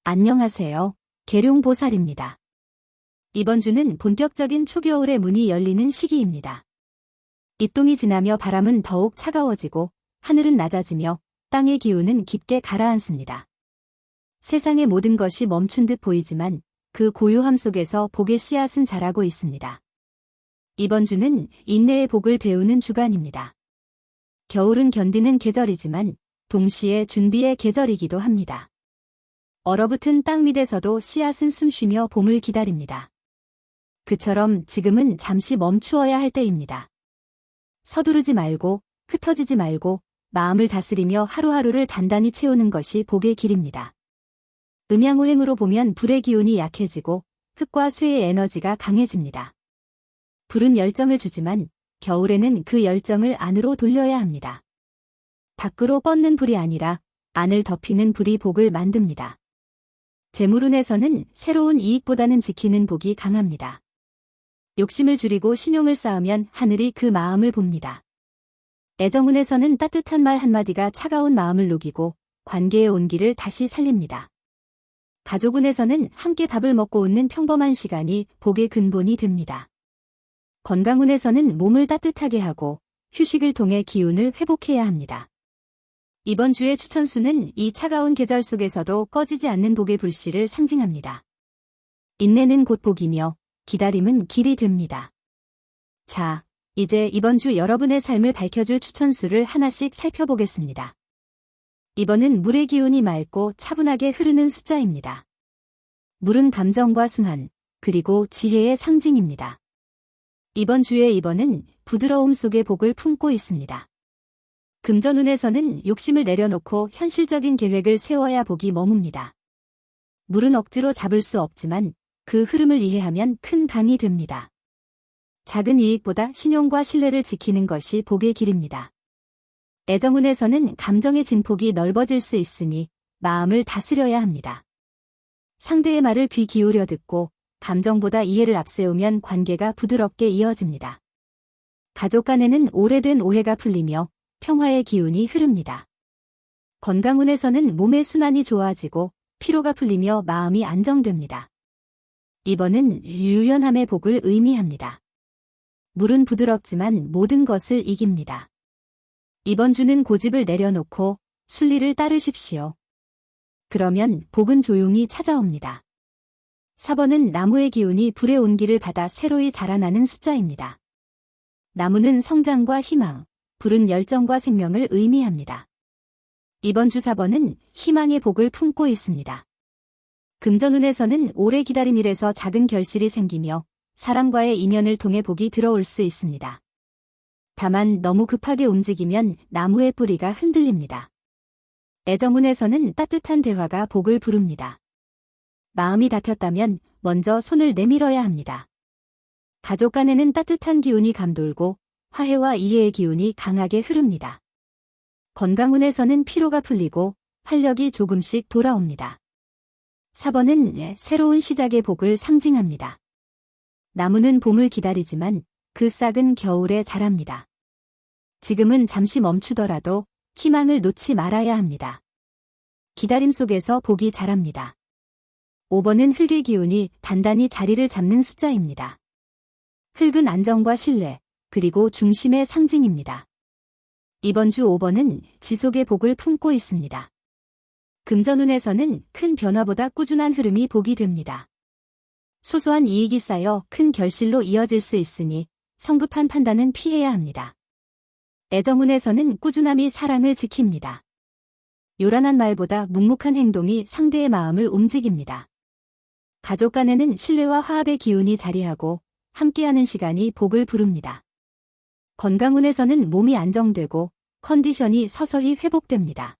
안녕하세요. 계룡보살입니다. 이번 주는 본격적인 초겨울의 문이 열리는 시기입니다. 입동이 지나며 바람은 더욱 차가워지고 하늘은 낮아지며 땅의 기운은 깊게 가라앉습니다. 세상의 모든 것이 멈춘 듯 보이지만 그 고요함 속에서 복의 씨앗은 자라고 있습니다. 이번 주는 인내의 복을 배우는 주간입니다. 겨울은 견디는 계절이지만 동시에 준비의 계절이기도 합니다. 얼어붙은 땅 밑에서도 씨앗은 숨쉬며 봄을 기다립니다. 그처럼 지금은 잠시 멈추어야 할 때입니다. 서두르지 말고 흩어지지 말고 마음을 다스리며 하루하루를 단단히 채우는 것이 복의 길입니다. 음양오행으로 보면 불의 기운이 약해지고 흙과 쇠의 에너지가 강해집니다. 불은 열정을 주지만 겨울에는 그 열정을 안으로 돌려야 합니다. 밖으로 뻗는 불이 아니라 안을 덮이는 불이 복을 만듭니다. 재물운에서는 새로운 이익보다는 지키는 복이 강합니다. 욕심을 줄이고 신용을 쌓으면 하늘이 그 마음을 봅니다. 애정운에서는 따뜻한 말 한마디가 차가운 마음을 녹이고 관계의 온기를 다시 살립니다. 가족운에서는 함께 밥을 먹고 웃는 평범한 시간이 복의 근본이 됩니다. 건강운에서는 몸을 따뜻하게 하고 휴식을 통해 기운을 회복해야 합니다. 이번 주의 추천수는 이 차가운 계절 속에서도 꺼지지 않는 복의 불씨를 상징합니다. 인내는 곧 복이며 기다림은 길이 됩니다. 자, 이제 이번 주 여러분의 삶을 밝혀줄 추천수를 하나씩 살펴보겠습니다. 이번은 물의 기운이 맑고 차분하게 흐르는 숫자입니다. 물은 감정과 순환, 그리고 지혜의 상징입니다. 이번 주의 2번은 부드러움 속에 복을 품고 있습니다. 금전운에서는 욕심을 내려놓고 현실적인 계획을 세워야 복이 머뭅니다. 물은 억지로 잡을 수 없지만 그 흐름을 이해하면 큰 강이 됩니다. 작은 이익보다 신용과 신뢰를 지키는 것이 복의 길입니다. 애정운에서는 감정의 진폭이 넓어질 수 있으니 마음을 다스려야 합니다. 상대의 말을 귀 기울여 듣고 감정보다 이해를 앞세우면 관계가 부드럽게 이어집니다. 가족 간에는 오래된 오해가 풀리며 평화의 기운이 흐릅니다. 건강운에서는 몸의 순환이 좋아지고 피로가 풀리며 마음이 안정됩니다. 이번은 유연함의 복을 의미합니다. 물은 부드럽지만 모든 것을 이깁니다. 이번 주는 고집을 내려놓고 순리를 따르십시오. 그러면 복은 조용히 찾아옵니다. 4번은 나무의 기운이 불의 온기를 받아 새로이 자라나는 숫자입니다. 나무는 성장과 희망, 불은 열정과 생명을 의미합니다. 이번 주 4번은 희망의 복을 품고 있습니다. 금전운에서는 오래 기다린 일에서 작은 결실이 생기며 사람과의 인연을 통해 복이 들어올 수 있습니다. 다만 너무 급하게 움직이면 나무의 뿌리가 흔들립니다. 애정운에서는 따뜻한 대화가 복을 부릅니다. 마음이 다퉜다면 먼저 손을 내밀어야 합니다. 가족 간에는 따뜻한 기운이 감돌고 화해와 이해의 기운이 강하게 흐릅니다. 건강운에서는 피로가 풀리고 활력이 조금씩 돌아옵니다. 4번은 새로운 시작의 복을 상징합니다. 나무는 봄을 기다리지만 그 싹은 겨울에 자랍니다. 지금은 잠시 멈추더라도 희망을 놓지 말아야 합니다. 기다림 속에서 복이 자랍니다. 5번은 흙의 기운이 단단히 자리를 잡는 숫자입니다. 흙은 안정과 신뢰, 그리고 중심의 상징입니다. 이번 주 5번은 지속의 복을 품고 있습니다. 금전운에서는 큰 변화보다 꾸준한 흐름이 복이 됩니다. 소소한 이익이 쌓여 큰 결실로 이어질 수 있으니 성급한 판단은 피해야 합니다. 애정운에서는 꾸준함이 사랑을 지킵니다. 요란한 말보다 묵묵한 행동이 상대의 마음을 움직입니다. 가족 간에는 신뢰와 화합의 기운이 자리하고 함께하는 시간이 복을 부릅니다. 건강운에서는 몸이 안정되고 컨디션이 서서히 회복됩니다.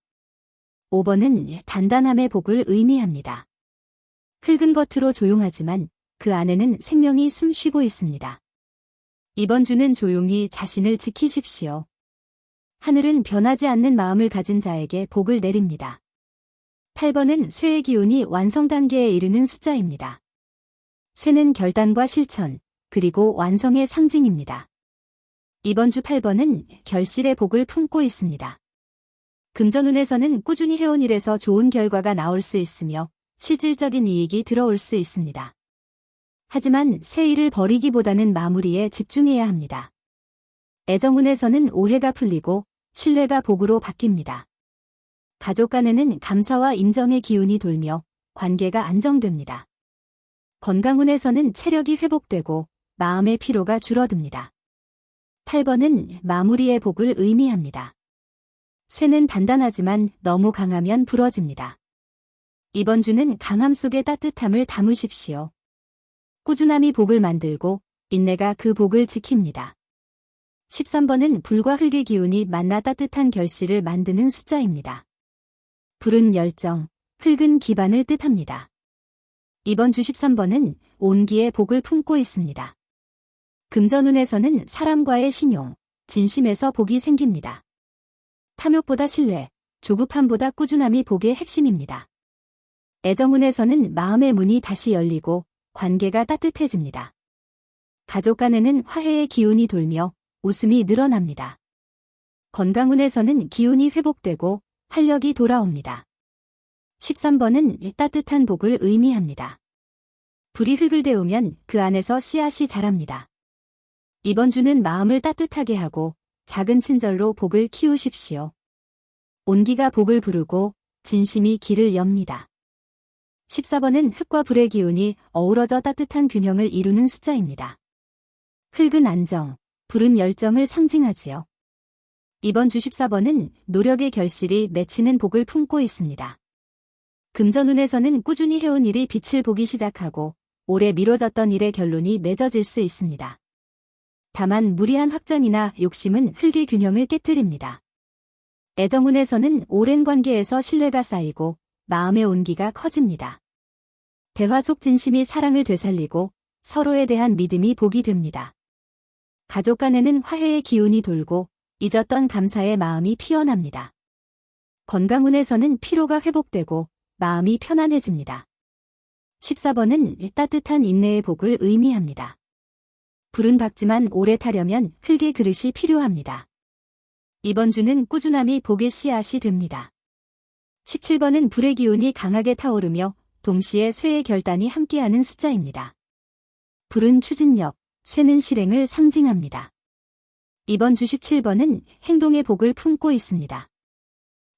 5번은 단단함의 복을 의미합니다. 흙은 겉으로 조용하지만 그 안에는 생명이 숨쉬고 있습니다. 이번 주는 조용히 자신을 지키십시오. 하늘은 변하지 않는 마음을 가진 자에게 복을 내립니다. 8번은 쇠의 기운이 완성 단계에 이르는 숫자입니다. 쇠는 결단과 실천, 그리고 완성의 상징입니다. 이번 주 8번은 결실의 복을 품고 있습니다. 금전운에서는 꾸준히 해온 일에서 좋은 결과가 나올 수 있으며 실질적인 이익이 들어올 수 있습니다. 하지만 새 일을 벌이기보다는 마무리에 집중해야 합니다. 애정운에서는 오해가 풀리고 신뢰가 복으로 바뀝니다. 가족 간에는 감사와 인정의 기운이 돌며 관계가 안정됩니다. 건강운에서는 체력이 회복되고 마음의 피로가 줄어듭니다. 8번은 마무리의 복을 의미합니다. 쇠는 단단하지만 너무 강하면 부러집니다. 이번 주는 강함 속에 따뜻함을 담으십시오. 꾸준함이 복을 만들고 인내가 그 복을 지킵니다. 13번은 불과 흙의 기운이 만나 따뜻한 결실을 만드는 숫자입니다. 불은 열정, 흙은 기반을 뜻합니다. 이번 주 13번은 온기의 복을 품고 있습니다. 금전운에서는 사람과의 신용, 진심에서 복이 생깁니다. 탐욕보다 신뢰, 조급함보다 꾸준함이 복의 핵심입니다. 애정운에서는 마음의 문이 다시 열리고 관계가 따뜻해집니다. 가족 간에는 화해의 기운이 돌며 웃음이 늘어납니다. 건강운에서는 기운이 회복되고 활력이 돌아옵니다. 13번은 따뜻한 복을 의미합니다. 불이 흙을 데우면 그 안에서 씨앗이 자랍니다. 이번 주는 마음을 따뜻하게 하고 작은 친절로 복을 키우십시오. 온기가 복을 부르고 진심이 길을 엽니다. 14번은 흙과 불의 기운이 어우러져 따뜻한 균형을 이루는 숫자입니다. 흙은 안정, 불은 열정을 상징하지요. 이번 주 14번은 노력의 결실이 맺히는 복을 품고 있습니다. 금전운에서는 꾸준히 해온 일이 빛을 보기 시작하고 오래 미뤄졌던 일의 결론이 맺어질 수 있습니다. 다만 무리한 확장이나 욕심은 흙의 균형을 깨뜨립니다. 애정운에서는 오랜 관계에서 신뢰가 쌓이고 마음의 온기가 커집니다. 대화 속 진심이 사랑을 되살리고 서로에 대한 믿음이 복이 됩니다. 가족 간에는 화해의 기운이 돌고 잊었던 감사의 마음이 피어납니다. 건강운에서는 피로가 회복되고 마음이 편안해집니다. 14번은 따뜻한 인내의 복을 의미합니다. 불은 밝지만 오래 타려면 흙의 그릇이 필요합니다. 이번 주는 꾸준함이 복의 씨앗이 됩니다. 17번은 불의 기운이 강하게 타오르며 동시에 쇠의 결단이 함께하는 숫자입니다. 불은 추진력, 쇠는 실행을 상징합니다. 이번 주 17번은 행동의 복을 품고 있습니다.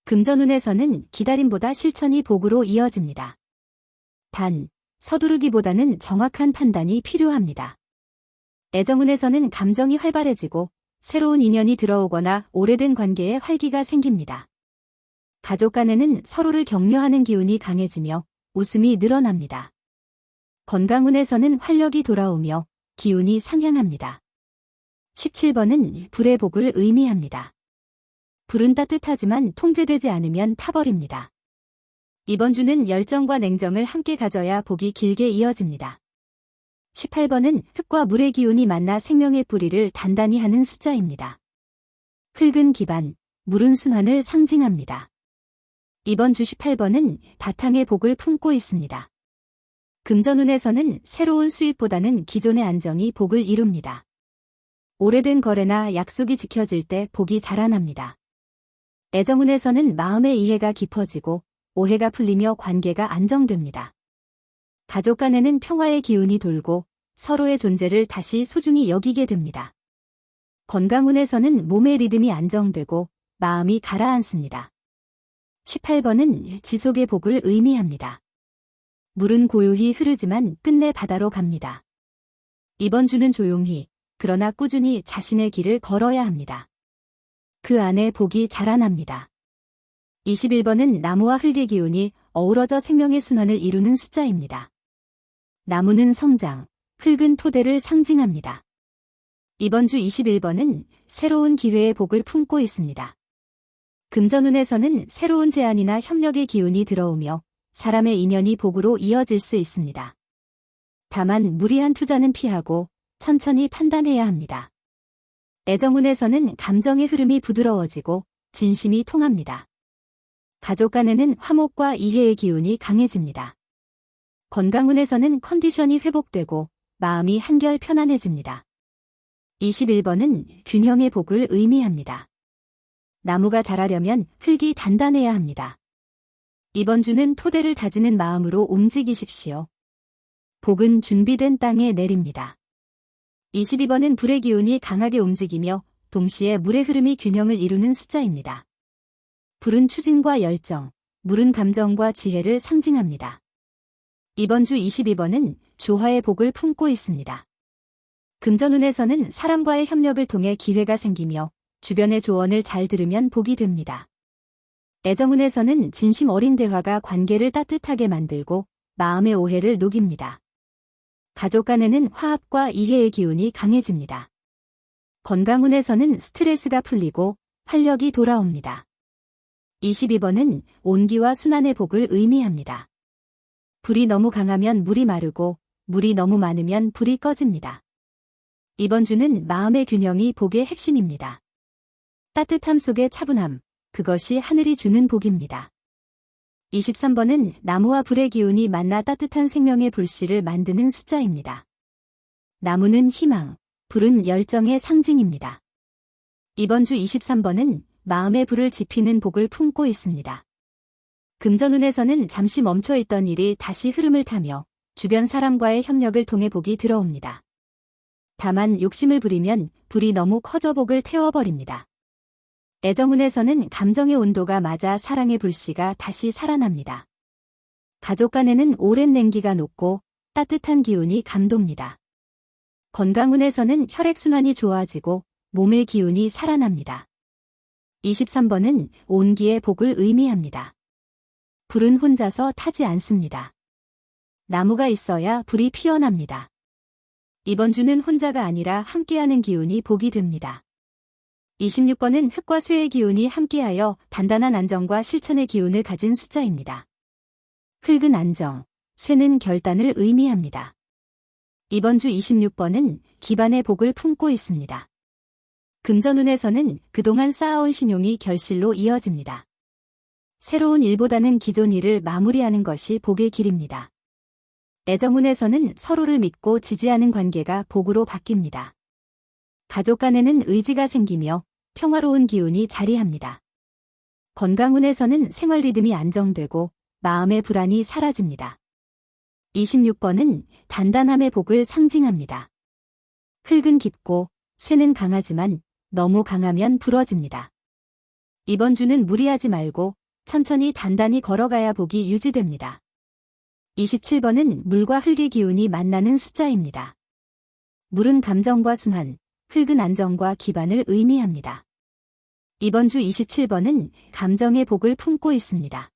금전운에서는 기다림보다 실천이 복으로 이어집니다. 단, 서두르기보다는 정확한 판단이 필요합니다. 애정운에서는 감정이 활발해지고 새로운 인연이 들어오거나 오래된 관계에 활기가 생깁니다. 가족 간에는 서로를 격려하는 기운이 강해지며 웃음이 늘어납니다. 건강운에서는 활력이 돌아오며 기운이 상향합니다. 17번은 불의 복을 의미합니다. 불은 따뜻하지만 통제되지 않으면 타버립니다. 이번 주는 열정과 냉정을 함께 가져야 복이 길게 이어집니다. 18번은 흙과 물의 기운이 만나 생명의 뿌리를 단단히 하는 숫자입니다. 흙은 기반, 물은 순환을 상징합니다. 이번 주 18번은 바탕의 복을 품고 있습니다. 금전운에서는 새로운 수입보다는 기존의 안정이 복을 이룹니다. 오래된 거래나 약속이 지켜질 때 복이 자라납니다. 애정운에서는 마음의 이해가 깊어지고 오해가 풀리며 관계가 안정됩니다. 가족 간에는 평화의 기운이 돌고 서로의 존재를 다시 소중히 여기게 됩니다. 건강운에서는 몸의 리듬이 안정되고 마음이 가라앉습니다. 18번은 지속의 복을 의미합니다. 물은 고요히 흐르지만 끝내 바다로 갑니다. 이번 주는 조용히, 그러나 꾸준히 자신의 길을 걸어야 합니다. 그 안에 복이 자라납니다. 21번은 나무와 흙의 기운이 어우러져 생명의 순환을 이루는 숫자입니다. 나무는 성장, 흙은 토대를 상징합니다. 이번 주 21번은 새로운 기회의 복을 품고 있습니다. 금전운에서는 새로운 제안이나 협력의 기운이 들어오며 사람의 인연이 복으로 이어질 수 있습니다. 다만 무리한 투자는 피하고 천천히 판단해야 합니다. 애정운에서는 감정의 흐름이 부드러워지고 진심이 통합니다. 가족 간에는 화목과 이해의 기운이 강해집니다. 건강운에서는 컨디션이 회복되고 마음이 한결 편안해집니다. 21번은 균형의 복을 의미합니다. 나무가 자라려면 흙이 단단해야 합니다. 이번 주는 토대를 다지는 마음으로 움직이십시오. 복은 준비된 땅에 내립니다. 22번은 불의 기운이 강하게 움직이며 동시에 물의 흐름이 균형을 이루는 숫자입니다. 불은 추진과 열정, 물은 감정과 지혜를 상징합니다. 이번 주 22번은 조화의 복을 품고 있습니다. 금전운에서는 사람과의 협력을 통해 기회가 생기며 주변의 조언을 잘 들으면 복이 됩니다. 애정운에서는 진심 어린 대화가 관계를 따뜻하게 만들고 마음의 오해를 녹입니다. 가족 간에는 화합과 이해의 기운이 강해집니다. 건강운에서는 스트레스가 풀리고 활력이 돌아옵니다. 22번은 온기와 순환의 복을 의미합니다. 불이 너무 강하면 물이 마르고 물이 너무 많으면 불이 꺼집니다. 이번 주는 마음의 균형이 복의 핵심입니다. 따뜻함 속의 차분함, 그것이 하늘이 주는 복입니다. 23번은 나무와 불의 기운이 만나 따뜻한 생명의 불씨를 만드는 숫자입니다. 나무는 희망, 불은 열정의 상징입니다. 이번 주 23번은 마음의 불을 지피는 복을 품고 있습니다. 금전운에서는 잠시 멈춰있던 일이 다시 흐름을 타며 주변 사람과의 협력을 통해 복이 들어옵니다. 다만 욕심을 부리면 불이 너무 커져 복을 태워버립니다. 애정운에서는 감정의 온도가 맞아 사랑의 불씨가 다시 살아납니다. 가족 간에는 오랜 냉기가 녹고 따뜻한 기운이 감돕니다. 건강운에서는 혈액순환이 좋아지고 몸의 기운이 살아납니다. 23번은 온기의 복을 의미합니다. 불은 혼자서 타지 않습니다. 나무가 있어야 불이 피어납니다. 이번 주는 혼자가 아니라 함께하는 기운이 복이 됩니다. 26번은 흙과 쇠의 기운이 함께하여 단단한 안정과 실천의 기운을 가진 숫자입니다. 흙은 안정, 쇠는 결단을 의미합니다. 이번 주 26번은 기반의 복을 품고 있습니다. 금전운에서는 그동안 쌓아온 신용이 결실로 이어집니다. 새로운 일보다는 기존 일을 마무리하는 것이 복의 길입니다. 애정운에서는 서로를 믿고 지지하는 관계가 복으로 바뀝니다. 가족 간에는 의지가 생기며 평화로운 기운이 자리합니다. 건강운에서는 생활 리듬이 안정되고 마음의 불안이 사라집니다. 26번은 단단함의 복을 상징합니다. 흙은 깊고 쇠는 강하지만 너무 강하면 부러집니다. 이번 주는 무리하지 말고 천천히 단단히 걸어가야 복이 유지됩니다. 27번은 물과 흙의 기운이 만나는 숫자입니다. 물은 감정과 순환, 흙은 안정과 기반을 의미합니다. 이번 주 27번은 감정의 복을 품고 있습니다.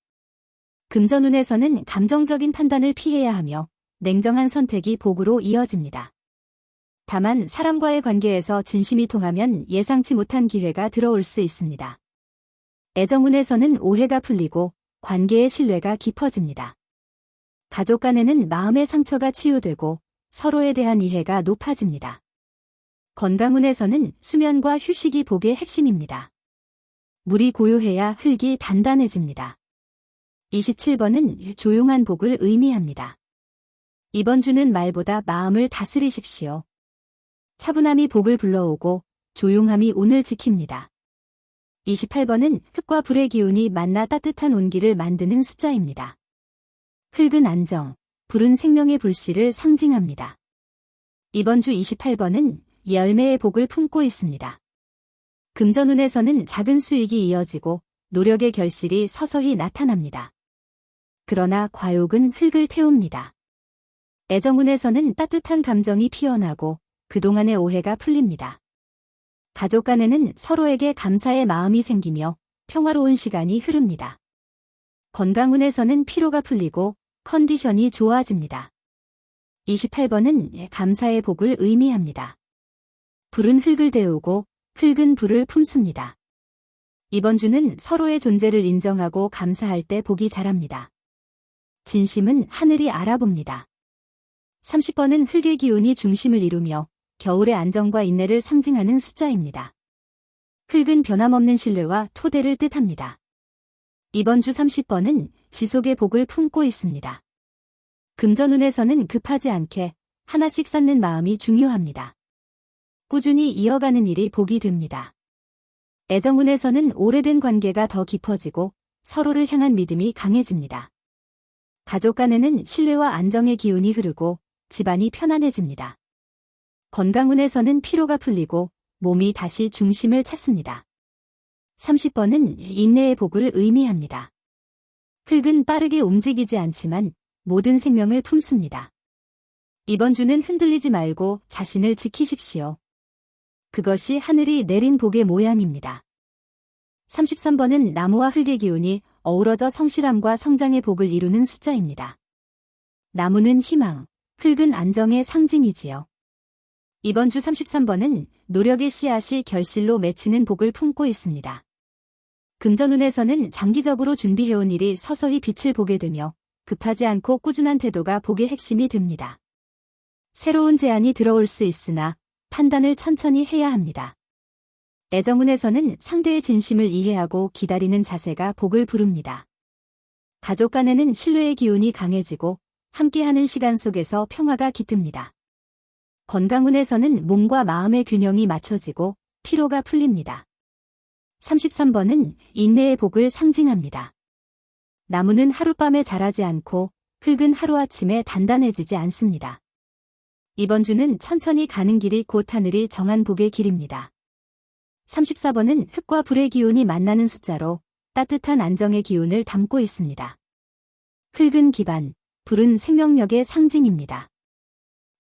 금전운에서는 감정적인 판단을 피해야 하며 냉정한 선택이 복으로 이어집니다. 다만 사람과의 관계에서 진심이 통하면 예상치 못한 기회가 들어올 수 있습니다. 애정운에서는 오해가 풀리고 관계의 신뢰가 깊어집니다. 가족 간에는 마음의 상처가 치유되고 서로에 대한 이해가 높아집니다. 건강운에서는 수면과 휴식이 복의 핵심입니다. 물이 고요해야 흙이 단단해집니다. 27번은 조용한 복을 의미합니다. 이번 주는 말보다 마음을 다스리십시오. 차분함이 복을 불러오고 조용함이 운을 지킵니다. 28번은 흙과 불의 기운이 만나 따뜻한 온기를 만드는 숫자입니다. 흙은 안정, 불은 생명의 불씨를 상징합니다. 이번 주 28번은 열매의 복을 품고 있습니다. 금전운에서는 작은 수익이 이어지고 노력의 결실이 서서히 나타납니다. 그러나 과욕은 흙을 태웁니다. 애정운에서는 따뜻한 감정이 피어나고 그동안의 오해가 풀립니다. 가족 간에는 서로에게 감사의 마음이 생기며 평화로운 시간이 흐릅니다. 건강운에서는 피로가 풀리고 컨디션이 좋아집니다. 28번은 감사의 복을 의미합니다. 불은 흙을 데우고 흙은 불을 품습니다. 이번 주는 서로의 존재를 인정하고 감사할 때 복이 자랍니다. 진심은 하늘이 알아봅니다. 30번은 흙의 기운이 중심을 이루며 겨울의 안정과 인내를 상징하는 숫자입니다. 흙은 변함없는 신뢰와 토대를 뜻합니다. 이번 주 30번은 지속의 복을 품고 있습니다. 금전운에서는 급하지 않게 하나씩 쌓는 마음이 중요합니다. 꾸준히 이어가는 일이 복이 됩니다. 애정운에서는 오래된 관계가 더 깊어지고 서로를 향한 믿음이 강해집니다. 가족 간에는 신뢰와 안정의 기운이 흐르고 집안이 편안해집니다. 건강운에서는 피로가 풀리고 몸이 다시 중심을 찾습니다. 30번은 인내의 복을 의미합니다. 흙은 빠르게 움직이지 않지만 모든 생명을 품습니다. 이번 주는 흔들리지 말고 자신을 지키십시오. 그것이 하늘이 내린 복의 모양입니다. 33번은 나무와 흙의 기운이 어우러져 성실함과 성장의 복을 이루는 숫자입니다. 나무는 희망, 흙은 안정의 상징이지요. 이번 주 33번은 노력의 씨앗이 결실로 맺히는 복을 품고 있습니다. 금전운에서는 장기적으로 준비해온 일이 서서히 빛을 보게 되며 급하지 않고 꾸준한 태도가 복의 핵심이 됩니다. 새로운 제안이 들어올 수 있으나 판단을 천천히 해야 합니다. 애정운에서는 상대의 진심을 이해하고 기다리는 자세가 복을 부릅니다. 가족 간에는 신뢰의 기운이 강해지고 함께하는 시간 속에서 평화가 깃듭니다. 건강운에서는 몸과 마음의 균형이 맞춰지고 피로가 풀립니다. 33번은 인내의 복을 상징합니다. 나무는 하룻밤에 자라지 않고 흙은 하루아침에 단단해지지 않습니다. 이번 주는 천천히 가는 길이 곧 하늘이 정한 복의 길입니다. 34번은 흙과 불의 기운이 만나는 숫자로 따뜻한 안정의 기운을 담고 있습니다. 흙은 기반, 불은 생명력의 상징입니다.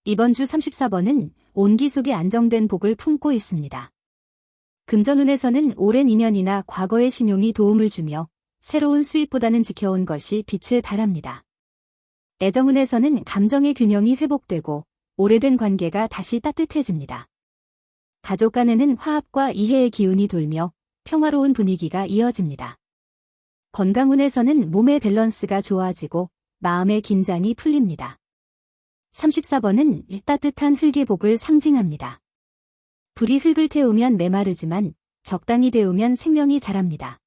이번 주 34번은 온기 속에 안정된 복을 품고 있습니다. 금전운에서는 오랜 인연이나 과거의 신용이 도움을 주며 새로운 수입보다는 지켜온 것이 빛을 발합니다. 애정운에서는 감정의 균형이 회복되고 오래된 관계가 다시 따뜻해집니다. 가족 간에는 화합과 이해의 기운이 돌며 평화로운 분위기가 이어집니다. 건강운에서는 몸의 밸런스가 좋아지고 마음의 긴장이 풀립니다. 34번은 따뜻한 흙의 복을 상징합니다. 불이 흙을 태우면 메마르지만 적당히 데우면 생명이 자랍니다.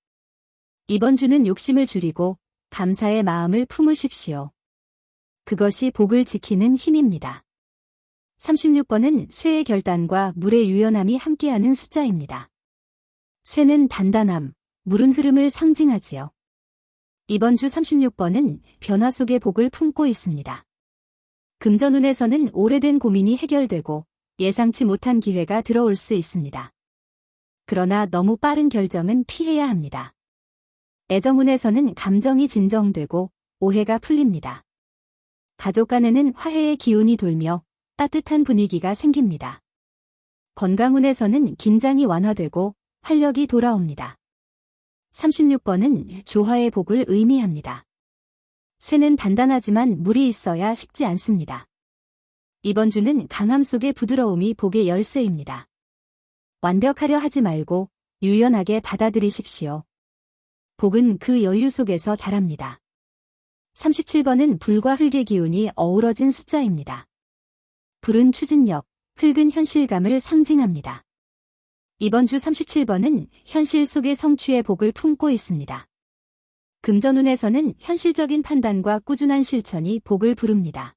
이번 주는 욕심을 줄이고 감사의 마음을 품으십시오. 그것이 복을 지키는 힘입니다. 36번은 쇠의 결단과 물의 유연함이 함께하는 숫자입니다. 쇠는 단단함, 물은 흐름을 상징하지요. 이번 주 36번은 변화 속의 복을 품고 있습니다. 금전운에서는 오래된 고민이 해결되고 예상치 못한 기회가 들어올 수 있습니다. 그러나 너무 빠른 결정은 피해야 합니다. 애정운에서는 감정이 진정되고 오해가 풀립니다. 가족 간에는 화해의 기운이 돌며 따뜻한 분위기가 생깁니다. 건강운에서는 긴장이 완화되고 활력이 돌아옵니다. 36번은 조화의 복을 의미합니다. 쇠는 단단하지만 물이 있어야 식지 않습니다. 이번 주는 강함 속의 부드러움이 복의 열쇠입니다. 완벽하려 하지 말고 유연하게 받아들이십시오. 복은 그 여유 속에서 자랍니다. 37번은 불과 흙의 기운이 어우러진 숫자입니다. 불은 추진력, 흙은 현실감을 상징합니다. 이번 주 37번은 현실 속의 성취의 복을 품고 있습니다. 금전운에서는 현실적인 판단과 꾸준한 실천이 복을 부릅니다.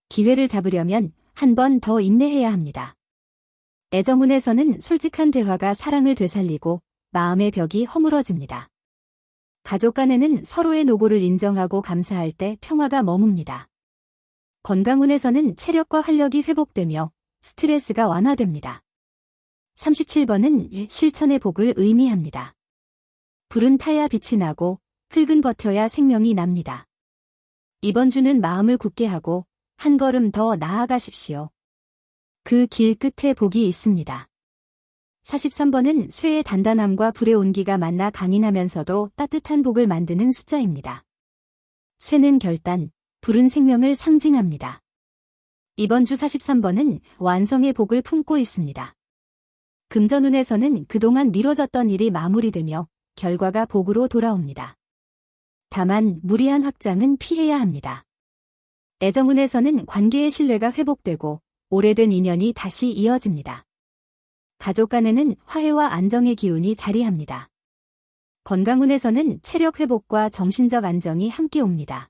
기회를 잡으려면 한 번 더 인내해야 합니다. 애정운에서는 솔직한 대화가 사랑을 되살리고 마음의 벽이 허물어집니다. 가족 간에는 서로의 노고를 인정하고 감사할 때 평화가 머뭅니다. 건강운에서는 체력과 활력이 회복되며 스트레스가 완화됩니다. 37번은 실천의 복을 의미합니다. 불은 타야 빛이 나고 흙은 버텨야 생명이 납니다. 이번 주는 마음을 굳게 하고 한 걸음 더 나아가십시오. 그 길 끝에 복이 있습니다. 43번은 쇠의 단단함과 불의 온기가 만나 강인하면서도 따뜻한 복을 만드는 숫자입니다. 쇠는 결단, 불은 생명을 상징합니다. 이번 주 43번은 완성의 복을 품고 있습니다. 금전운에서는 그동안 미뤄졌던 일이 마무리되며 결과가 복으로 돌아옵니다. 다만 무리한 확장은 피해야 합니다. 애정운에서는 관계의 신뢰가 회복되고 오래된 인연이 다시 이어집니다. 가족 간에는 화해와 안정의 기운이 자리합니다. 건강운에서는 체력 회복과 정신적 안정이 함께 옵니다.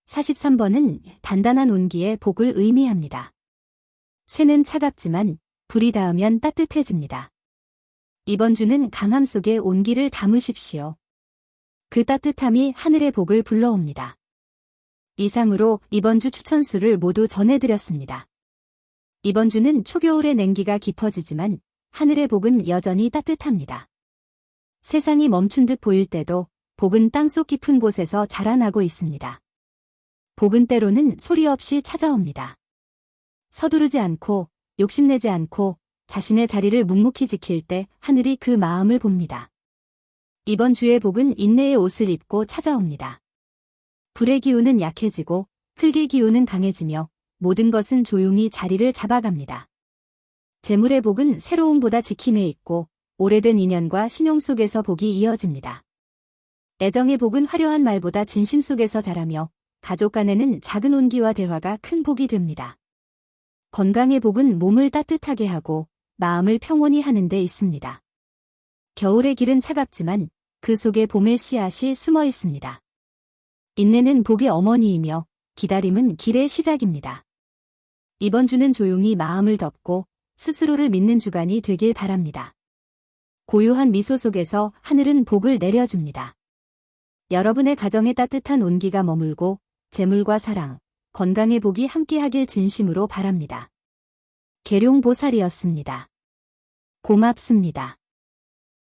43번은 단단한 온기의 복을 의미합니다. 쇠는 차갑지만 불이 닿으면 따뜻해집니다. 이번 주는 강함 속에 온기를 담으십시오. 그 따뜻함이 하늘의 복을 불러옵니다. 이상으로 이번 주 추천수를 모두 전해드렸습니다. 이번 주는 초겨울의 냉기가 깊어지지만 하늘의 복은 여전히 따뜻합니다. 세상이 멈춘 듯 보일 때도 복은 땅속 깊은 곳에서 자라나고 있습니다. 복은 때로는 소리 없이 찾아옵니다. 서두르지 않고 욕심내지 않고 자신의 자리를 묵묵히 지킬 때 하늘이 그 마음을 봅니다. 이번 주의 복은 인내의 옷을 입고 찾아옵니다. 불의 기운은 약해지고 흙의 기운은 강해지며 모든 것은 조용히 자리를 잡아갑니다. 재물의 복은 새로움보다 지킴에 있고 오래된 인연과 신용 속에서 복이 이어집니다. 애정의 복은 화려한 말보다 진심 속에서 자라며 가족 간에는 작은 온기와 대화가 큰 복이 됩니다. 건강의 복은 몸을 따뜻하게 하고 마음을 평온히 하는 데 있습니다. 겨울의 길은 차갑지만 그 속에 봄의 씨앗이 숨어 있습니다. 인내는 복의 어머니이며 기다림은 길의 시작입니다. 이번 주는 조용히 마음을 덮고 스스로를 믿는 주간이 되길 바랍니다. 고요한 미소 속에서 하늘은 복을 내려줍니다. 여러분의 가정에 따뜻한 온기가 머물고 재물과 사랑, 건강의 복이 함께하길 진심으로 바랍니다. 계룡보살이었습니다. 고맙습니다.